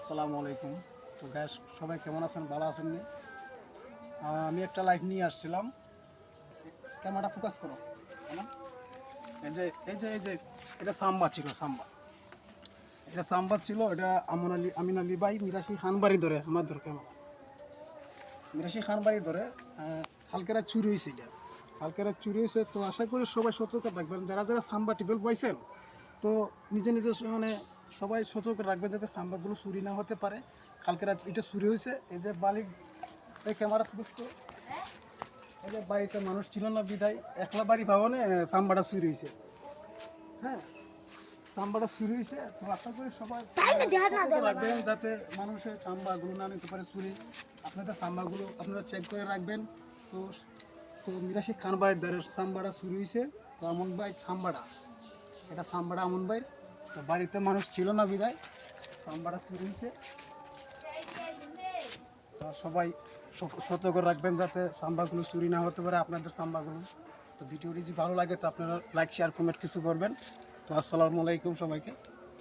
আসসালামু আলাইকুম। তো গ্যাস সবাই কেমন আছেন? ভালো আছেন নি? আমি একটা লাইভ নিয়ে আসছিলাম। ক্যামেরাটা ফোকাস করো। হ্যাঁ, এই যে এটা সাম্বা ছিল, সাম্বা। এটা সাম্বা ছিল, এটা আমিন আলী ভাই মিরাশি খানবাড়ি ধরে আমার ধর ক্যামেরা। মিরাশি খানবাড়ি ধরে কালকে রাত চুরি হয়েছে এটা। কালকে রাত চুরি হয়েছে, তো আশা করি সবাই সতর্ক থাকবেন। যারা যারা সাম্বা টিপল পাইছেন, তো নিজে নিজে মানে সবাই সতর্ক রাখবেন যাতে সাম্বাগুলো চুরি না হতে পারে। কালকে রাত এটা চুরি হয়েছে। এই যে বালিক, এই ক্যামেরা বুঝতো, এই যে বাড়িতে মানুষ ছিল না বিদায় একলা বাড়ি ভাবনে সাম্বাটা চুরি হয়েছে। হ্যাঁ, সাম্বাটা চুরি হয়েছে, তো আশা করি সবাই সতর্ক রাখবেন যাতে মানুষের সাম্বাগুলো না নিতে পারে চুরি। আপনাদের সাম্বাগুলো আপনারা চেক করে রাখবেন। তো তো মিরাশি খান বাড়ির দ্বারের সাম্বাটা চুরি হয়েছে। তো আমন ভাই সাম্বাটা, এটা সাম্বাটা আমন ভাই, তো বাড়িতে মানুষ ছিল না বিদায় সাম্বাটা চুরি হয়েছে। তো সবাই সতর্ক রাখবেন যাতে সাম্বাগুলো চুরি না হতে পারে আপনাদের সাম্বাগুলো। তো ভিডিওটি যদি ভালো লাগে তো আপনারা লাইক শেয়ার কমেন্ট কিছু করবেন। তো আসসালামু আলাইকুম সবাইকে।